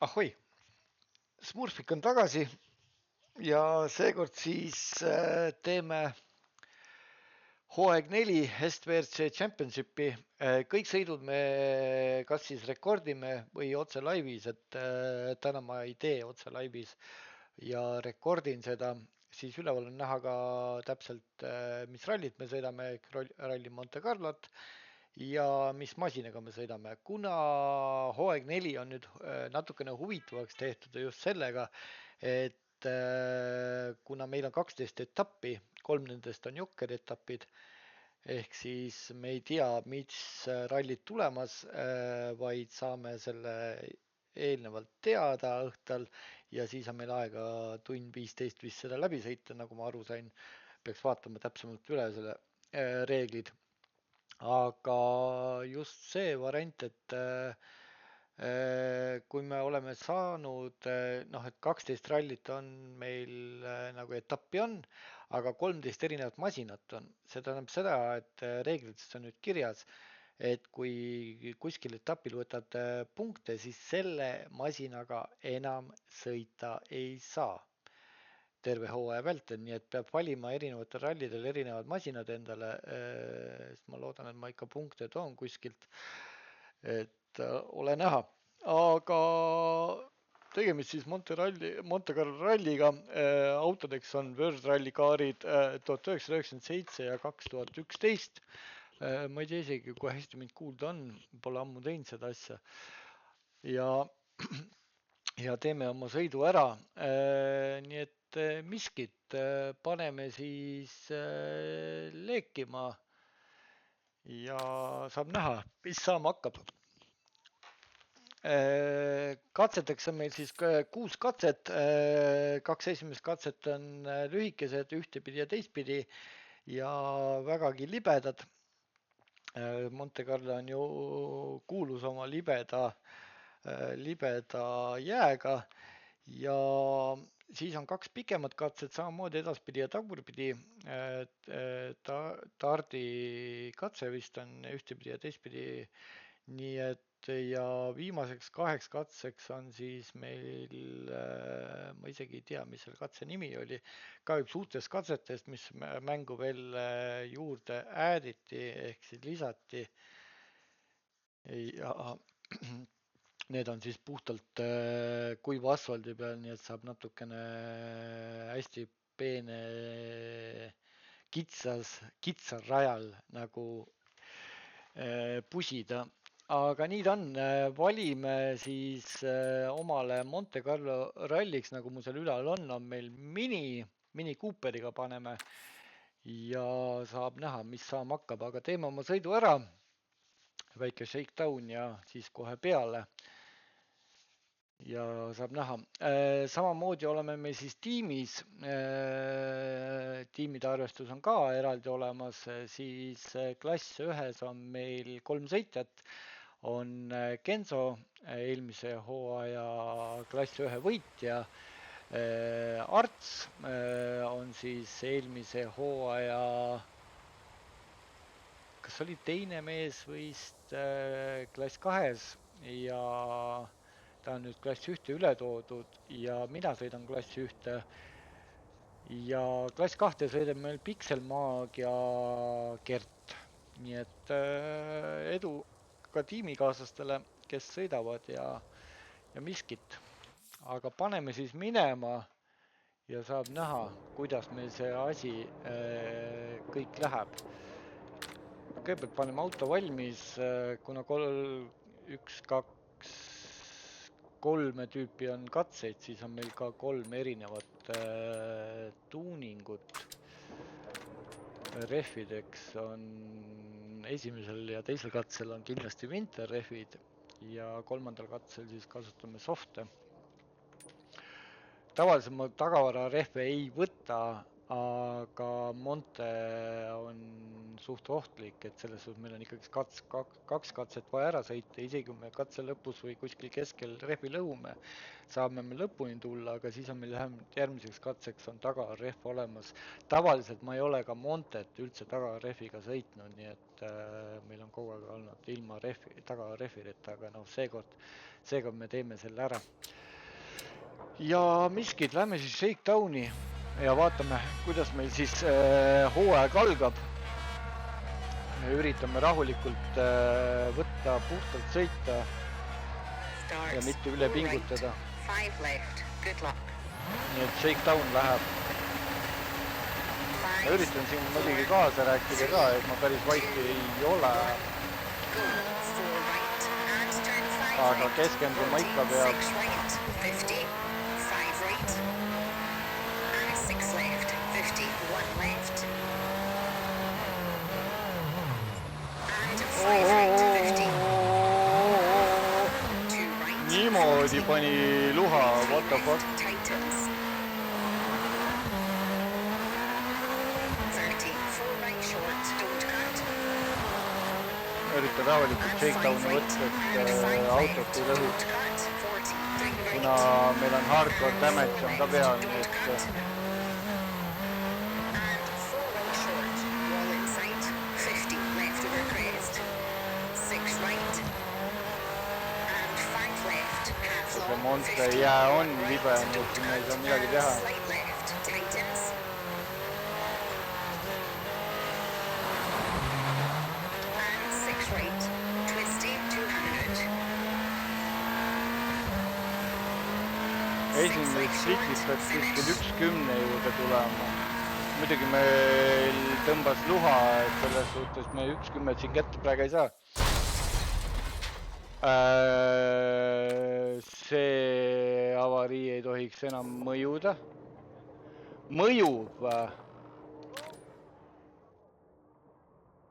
Ahoi, Smurfik on tagasi ja seekord siis teeme hooaeg 4 STWRC Championshipi. Kõik sõidud me kas siis rekordime või otse laivis, et täna ma ei tee otse laivis ja rekordin seda. Siis üleval on näha ka täpselt, mis rallit me sõidame, ralli Monte Carlot ja mis masinaga me sõidame. Kuna hooaeg 4 on nüüd natukene huvitavaks tehtud just sellega, et kuna meil on 12 etappi, 3 nendest on jokkeretapid, ehk siis me ei tea, mis rallid tulemas, vaid saame selle eelnevalt teada õhtul ja siis on meil aega tund 15 vist seda läbi sõita, nagu ma aru sain. Peaks vaatama täpsemalt üle selle reeglid. Aga just see variant, et kui me oleme saanud, noh, et 12 rallit on meil nagu etappi on, aga 13 erinevat masinat on. See tähendab seda, et reeglites on nüüd kirjas, et kui kuskil etapil võtad punkte, siis selle masinaga enam sõita ei saa terve hooaja vältel, nii et peab valima erinevatel rallidel erinevad masinad endale. Sest ma loodan, et ma ikka punkte toon kuskilt, et ole näha. Aga tegemist siis Monte Carlo ralliga. Autodeks on World Rally kaarid 1997 ja 2011. Ma ei tea isegi, kui hästi mind kuulda on, pole ammu teinud seda asja. Ja teeme oma sõidu ära. Nii et miskit paneme siis leekima ja saab näha, mis saama hakkab. Katseteks on meil siis 6 katset. 2 esimest katset on lühikesed ühtepidi ja teistpidi ja vägagi libedad. Monte Carlo on ju kuulus oma libeda jääga ja siis on 2 pikemat katset, samamoodi edaspidi ja tagurpidi. Tardi katse vist on ühtepidi ja teistpidi. Nii et ja viimaseks 2 katseks on siis meil, ma isegi ei tea, mis selle katse nimi oli, ka üks uutest katsetest, mis mängu veel juurde ääditi ehk siis lisati. Ja need on siis puhtalt kuiva asfaldi peal, nii et saab natukene hästi peene kitsal rajal nagu pusida. Aga nii ta on, valime siis omale Monte Carlo ralliks, nagu mul seal üleval on meil mini Cooperiga paneme ja saab näha, mis saama hakkab, aga teeme oma sõidu ära. Väike shakedown ja siis kohe peale. Ja saab näha. Samamoodi oleme me siis tiimis. Tiimide arvestus on ka eraldi olemas. Siis klass 1 on meil 3 sõitjat. On Genso, eelmise hooaja klass 1 võitja. Arts on siis eelmise hooaja, kas oli teine mees vist klass 2 ja ta on nüüd klass 1 üle toodud ja mina sõidan klass 1 ja klass 2 sõidab meil Pikselmaag ja Gert. Nii et edu ka tiimikaaslastele, kes sõidavad ja miskit. Aga paneme siis minema ja saab näha, kuidas meil see asi kõik läheb. Kõigepealt paneme auto valmis, kuna 1, 2, 3 tüüpi on katseid, siis on meil ka 3 erinevat tuuningut. Rehvideks on esimesel ja teisel katsel on kindlasti winter rehvid ja 3. katsel siis kasutame soft'e. Tavaliselt ma tagavararehve ei võta aga Monte on suht ohtlik, et selles suhtes meil on ikkagi kaks katset vaja ära sõita, isegi kui me katse lõpus või kuskil keskel rehvi lõhume, saame me lõpuni tulla, aga siis on meil järgmiseks katseks on tagarehv olemas. Tavaliselt ma ei ole ka Montet üldse tagarehviga sõitnud, nii et meil on kogu aeg olnud ilma tagarehvirita, aga noh, seekord me teeme selle ära. Ja miskid, lähme siis Shakedowni ja vaatame, kuidas meil siis hooaeg algab. Me üritame rahulikult võtta, puhtalt sõita ja mitte üle pingutada. Nii et Shakedown läheb. Ma üritan siin muidugi kaasa rääkida ka, et ma päris vaiki ei ole. Aga keskenduma ikka peab. Niimoodi pani luha, what the fuck. Üritan rahulikult Shakedowni võtta, et autot ei lõhu. Kuna meil on hardcore damage on ka peal, nii et see Monte jää on libe, nii et me ei saa midagi teha. Esimene slikist peaks kuskil 1:10 juurde tulema. Muidugi meil tõmbas luha, et selles suhtes me 1:10 siin kätte praegu ei saa. See avarii ei tohiks enam mõjuda. Mõjub.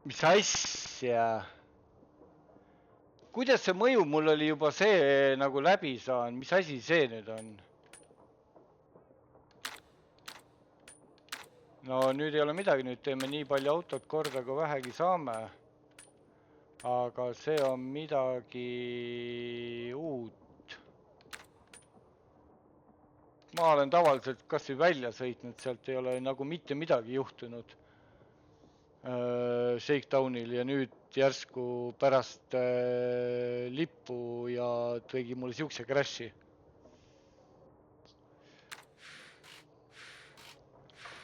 Mis asja? Kuidas see mõjub? Mul oli juba see nagu läbi saan. Mis asi see nüüd on? No nüüd ei ole midagi. Nüüd teeme nii palju autot korda, kui vähegi saame. Aga see on midagi uut. Ma olen tavaliselt kas või välja sõitnud, sealt ei ole nagu mitte midagi juhtunud Shakedownil ja nüüd järsku pärast lippu ja tegi mulle siukse crash'i.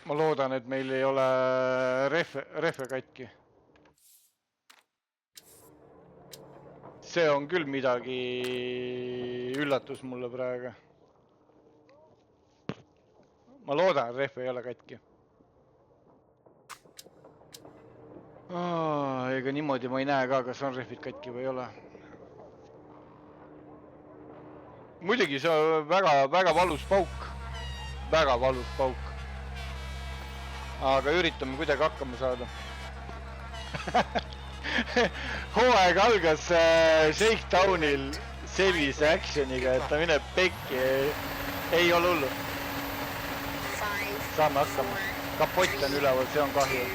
Ma loodan, et meil ei ole rehve katki. See on küll midagi üllatus mulle praegu. Ma loodan, et rehve ei ole katki. Ega niimoodi ma ei näe ka, kas on rehvid katki või ei ole. Muidugi see on väga valus pauk. Väga valus pauk. Aga üritame kuidagi hakkama saada. Hooaeg algas Shakedownil sellise actioniga, et ta mineb pekki. Ei ole hullu. Saame hakkama. Kapott on üleval, see on kahju.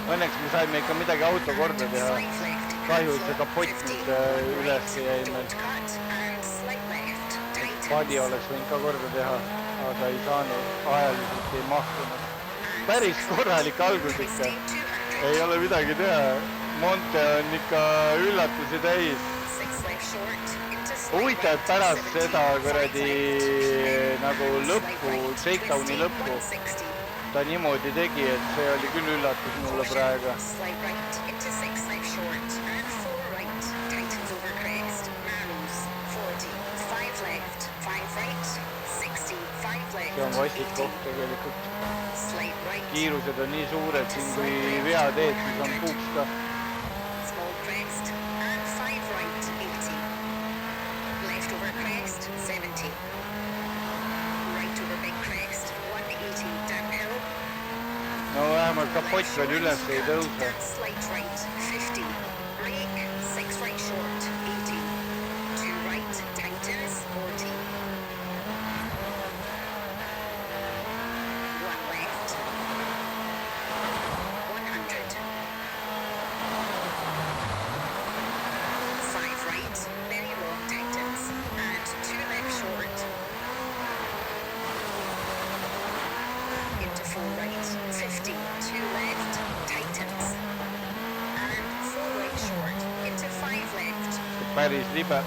Õnneks me saime ikka midagi auto korda teha. Kahju, et see kapott nüüd üles jäi meil. Padi oleks võinud ka korda teha, aga ei saanud, ajaliselt ei mahtunud. Päris korralik algus ikka. Ei ole midagi teha. Monte on ikka üllatusi täis. Huvitav, et pärast seda kuradi nagu lõppu, Shakedowni lõppu ta niimoodi tegi, et see oli küll üllatus mulle praegu. Slight right into 6 left short and 4 right, tightens over crest, narrows, 40, 5 left, 5 right, 60, 5 left, See on vastik koht tegelikult. slight right, Kiirused on nii suured siin, kui vea teed, siis on puuks ka. small crest and 5 right, 80, left over crest, 70, right over big crest, 180, downhill, No vähemalt kapott veel üles ei tõuse. slight right, 50, brake, 6 right short, 80, 2 right, tightens, 40, 1 left, 100, 5 right, very long, tightens, and 2 left short, into 4 right, 50, 2 left, tightens, and 4 right short, into 5 left, Päris libe.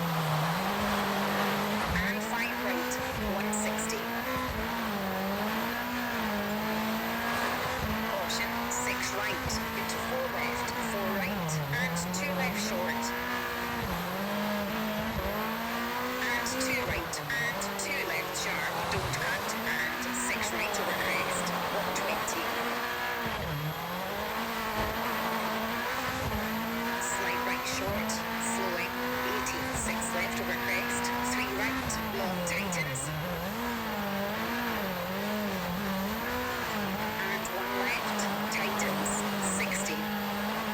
and 5 right, 160. Caution, 6 right, into 4 left, 4 right, and 2 left short. And 2 right, and 2 left sharp, don't cut, and 6 right over crest, 120. Slight right short, slowing, 80, 6 left over crest, 3 right, long tightens. And 1 left, tightens, 60.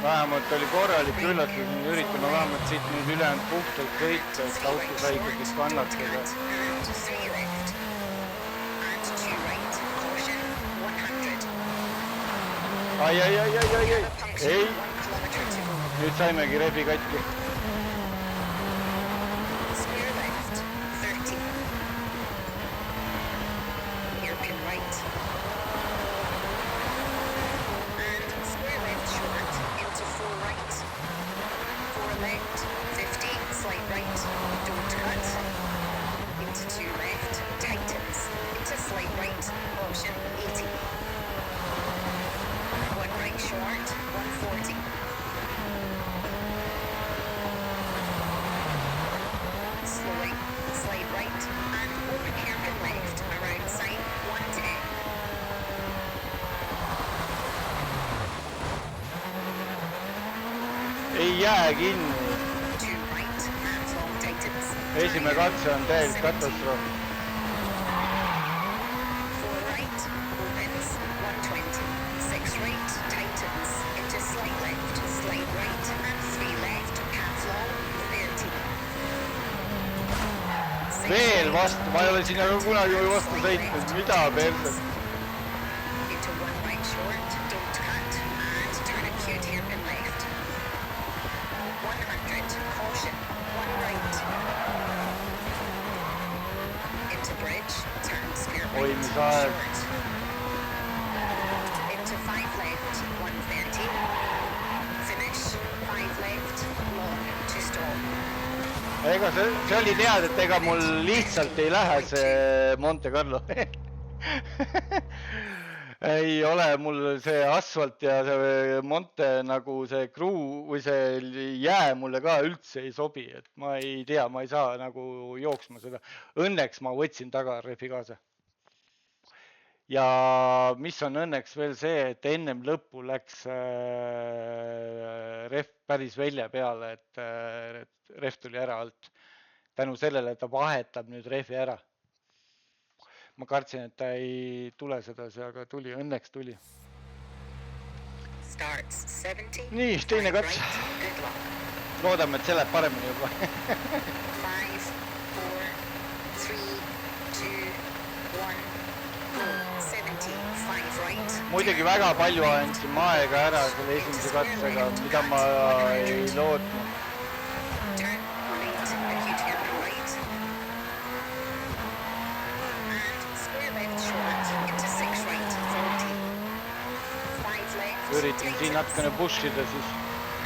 Vähemalt oli korralik üllatus, üritan vähemalt siit nüüd ülejäänud puhtalt sõita, et auto sai ikkagi kannatada. And 3 left. And 2 right, caution, 100. Ai. Puncture, Ei, 1 kilometer to go. nüüd saimegi rebi katki. Square left, 30. Hairpin right. And square left short, into 4 right. 4 left, 50, slight right, don't cut. Into 2 left, tightens, into slight right, caution, 80. 1 right short, 140. Slowing, slight right, and open hairpin left, around sign, 110. Ei jää kinni. 2 right, and long tightens. Esimene katse on täielik katastroof. 4 right, opens, 120. 6 right, tightens, into slight left, slight right, and 3 left, half long, 30. 6 Veel right, vastu, ma ei ole sinna ka kunagi vastu sõitnud, mida perses. into 1 right short, don't cut, and turn acute hairpin left. 100, caution, 1 right. Into bridge, turn spare Oi, right, mis aeg. short. Into 5 left, 130. Finish, 5 left, long to stop. Ega see oli teada, et ega mul lihtsalt ei lähe see Monte Carlo. Ei ole mul see asfalt ja see Monte nagu see kruu või see jää mulle ka üldse ei sobi, et ma ei tea, ma ei saa nagu jooksma seda. Õnneks ma võtsin taga refi kaasa. Ja mis on õnneks veel see, et ennem lõppu läks ref päris välja peale, et ref tuli ära alt. Tänu sellele, et ta vahetab nüüd refi ära. Ma kartsin, et ta ei tule sedasi, aga tuli, õnneks tuli. Starts 70. Nii, teine kats. Right, good luck. Loodame, et see läheb paremini juba. 5, 4, 3, 2, 1, go. 70, 5 right. Muidugi väga palju andsin ma aega ära selle esimese katsega, mida ma ei lootnud. Turn right, acute hairpin right. And square left short, into 6 right, 40. 5 left, Üritan siin natukene pushida, siis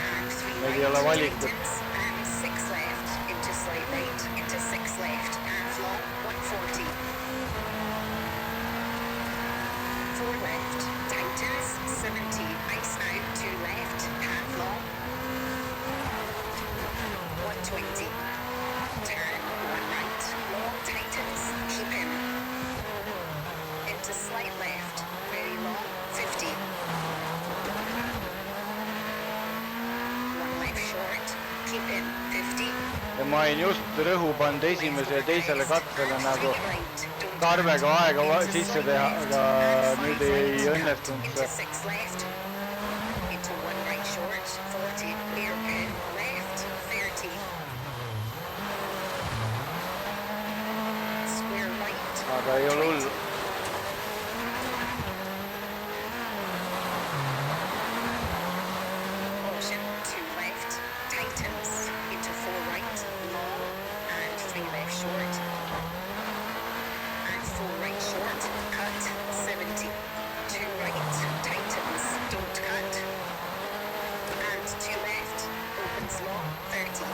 and 3 meil ei ole right, valikut. tightens, and 6 left, into slight right, into 6 left, and long, 140. 4 left, ma olin just rõhu pannud esimese ja teisele katsele nagu karvega aega sisse teha, aga nüüd ei õnnestunud into see. 6 left, into 1 right short, 40, clear pin, left, 30, square right, Aga ei ole hullu. caution, 2 left, tightens, into 4 right, long, and 3 left short, and 4 right short, cut, 70, 2 right, tightens, don't cut, and 2 left, opens long, 30,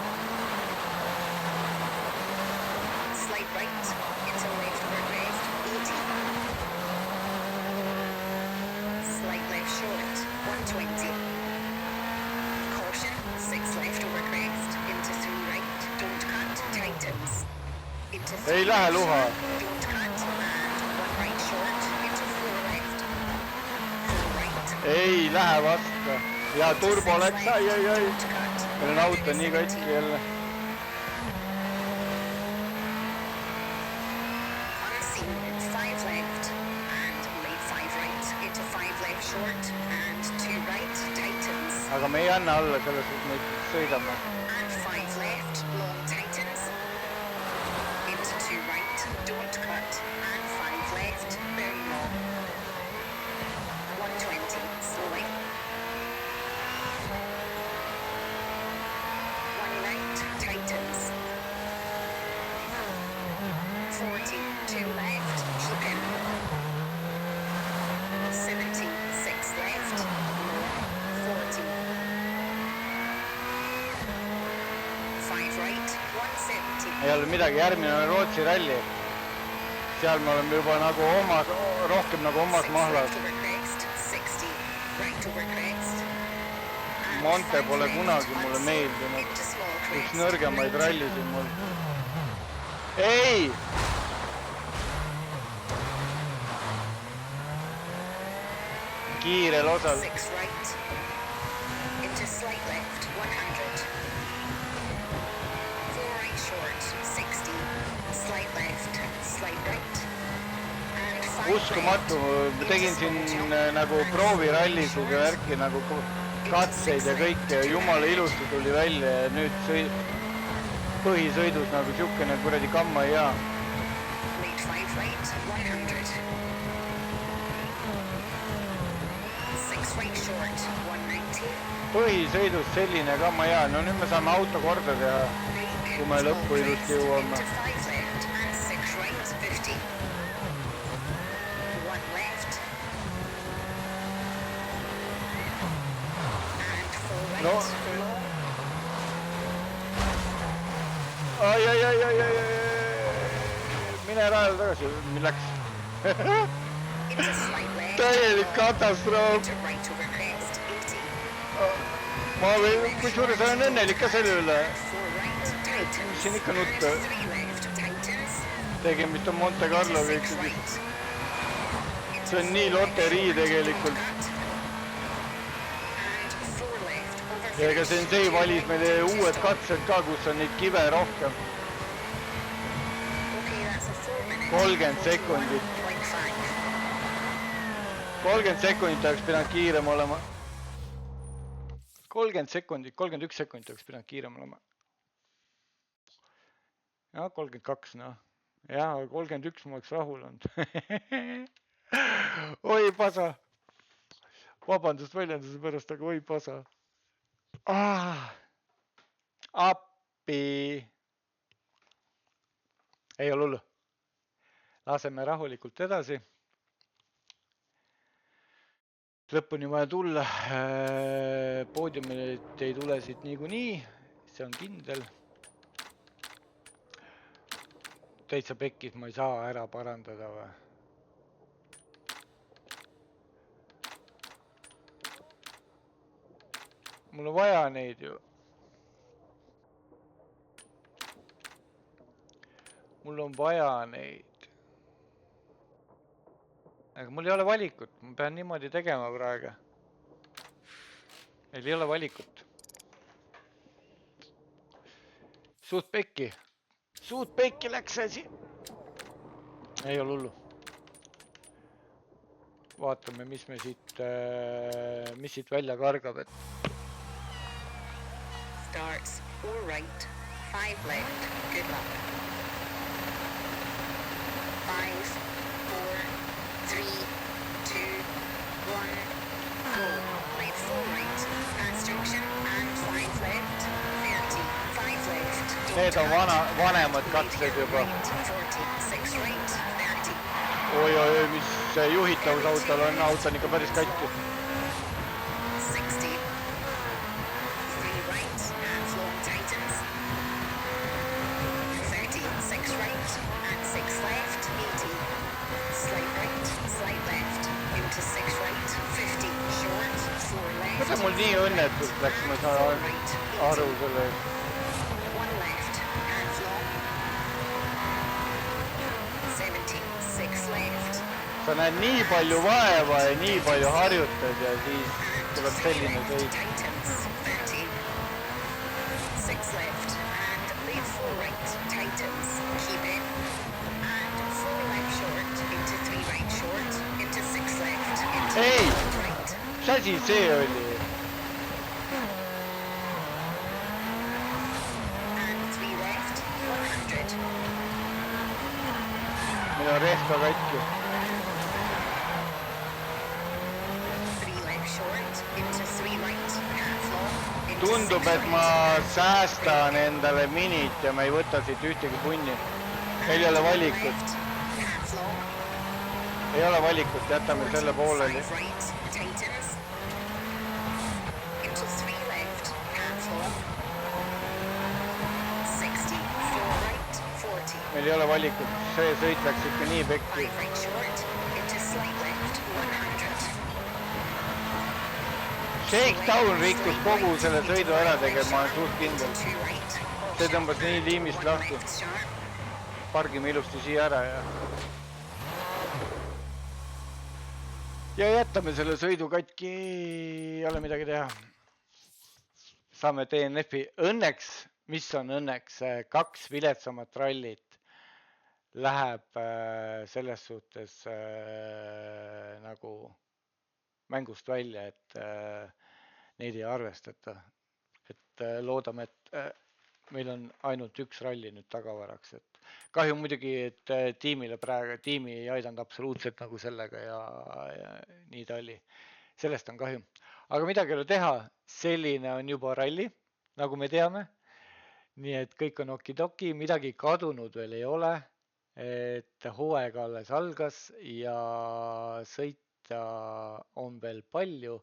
slight right, into left over crest, 80, slight left short, 120, caution, 6 left over crest, into 3 right, don't cut, tightens, into 3 Ei lähe luha. don't cut, and 1 right short, into 4 left, 4 right, Ei lähe vastu. Ja turbo läks, ai. don't cut, Meil on auto nii katki jälle. unseen, 5 left, and late 5 right, into 5 left short, and 2 right, tightens, Aga me ei anna alla selles, et meid sõidame. and 5 left, long tightens, into 2 right, don't cut, and 5 left, very long, 120, slowly, 1 right, tightens, 40, 2 left, keep in, 70, 6 left, long, 40, 5 right, 170, Ei ole midagi, järgmine on Rootsi ralli. Seal me oleme juba nagu omas, rohkem nagu omas 6 mahlas. left over crest, 60, right over crest, and Monte 5 pole left, kunagi mulle unseen, meeldinud. into small Üks crest, nõrgemaid rallisid mul. Ei! Kiirel osal. 6 right, into slight left, 100, 4 right short, 60, slight left, slight right, and 5 Uskumatu, ma tegin siin nagu proovirallisid ja värki nagu katseid ja kõike, jumala ilusti tuli välja ja nüüd põhisõidus nagu siukene kuradi kamma ei jaa. late 5 right, 100, 6 right short, 190, Põhisõidus selline kamma ei jaa, no nüüd me saame auto korda teha. Kui me lõppu ilusti jõuame. into 5 left, and 6 right, 50, 1 left, and 4 right, No. long, Ai. Mine rajale tagasi, läks. into slight left, Täielik katastroof. into right over crest, 80, Ma kusjuures olen õnnelik ka selle üle. 4 right, tightens, Siin ikka and nutta. 3 left, tightens, Tegemist on Monte Carloga 6 ikkagi. right, into See on nii 4 left, loterii tegelikult. cut, and 4 left, over Ja ega finish, Sensei valis meile into uued stop. katsed ka, kus on neid kive rohkem. Okay, that's a 4 minute, 30 sekundit. 41.5. 30 sekundit oleks pidanud kiirem olema. 30 sekundit, 31 sekundit oleks pidanud kiirem olema. Ja 32, noh. Ja 31 ma oleks rahul olnud. Oi pasa. Vabandust väljenduse pärast, aga oi pasa. Appi. Ei ole hullu. Laseme rahulikult edasi. Lõpuni vaja tulla. Poodiumit ei tule siit niikuinii. See on kindel. Täitsa pekkis, ma ei saa ära parandada või? Mul on vaja neid ju. Mul on vaja neid. Aga mul ei ole valikut. Ma pean niimoodi tegema praegu. Meil ei ole valikut. suht pekki läks see asi. Ei ole hullu. Vaatame, mis siit välja kargab, et Starts 4 right, 5 left. Good luck. 5, 4, 3, 2, 1, go. Right 4 right, past junction and 5 left. 30, 5 left. need on vanemad katsed juba. 46 right, 30. Oi, mis juhitavusautol on, auto on ikka päris katki. 60. 3 right and long tightens. 30, 6 right and 6 left, 80. Slight right, slight left, into 6 right, 50. Short, 4 left. Kuidas mul nii õnnetult läks, ma saan aru selle. 1 left and long. 70, 6 left. Sa näed nii palju vaeva ja nii palju harjutad ja siis tuleb selline sõit. Tightens, 30. 6 left and lead 4 right, tightens, keep in. And 4 left short, into 3 right short, into 6 left, into Ei! 5 right. Mis asi see oli? And 3 left, 100. Meil on rehka katki. 3 left short, into 3 right, half long, into Tundub, 6 et ma säästan endale minit ja ma ei võta siit ühtegi punni. Meil ei ole valikut. left, half long, Ei ole valikut, jätame selle pooleli. 5 right, tightens. Into 3 left, half long. 60, 4 right, 40. Meil ei ole valikut. See sõit läks ikka nii pekki. 5 right short, into slight left, 100. Shakedown rikkus kogu selle sõidu ära tegema, ma olen suht kindel. 2 right. See tõmbas nii liimist lahti. Left sharp. Pargime ilusti siia ära ja jätame selle sõidu katki, ei ole midagi teha. Saame DNF-i. Õnneks, mis on õnneks, 2 viletsamat rallit läheb selles suhtes nagu mängust välja, et neid ei arvestata. Et loodame, et meil on ainult 1 ralli nüüd tagavaraks. Et kahju muidugi, et tiimi ei aidanud absoluutselt nagu sellega ja nii ta oli. Sellest on kahju. Aga midagi ei ole teha, selline on juba ralli, nagu me teame. Nii et kõik on okidoki, midagi kadunud veel ei ole. Et hooaeg alles algas ja sõita on veel palju,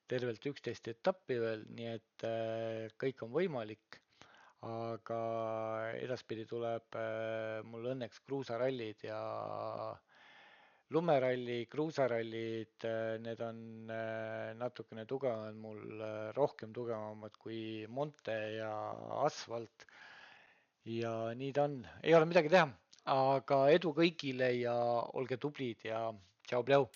tervelt 11 etappi veel, nii et kõik on võimalik. Aga edaspidi tuleb mul õnneks kruusarallid ja lumeralli, kruusarallid, need on natukene tugevad mul, rohkem tugevamad kui Monte ja asfalt. Ja nii ta on, ei ole midagi teha, aga edu kõigile ja olge tublid ja tšau-pljau.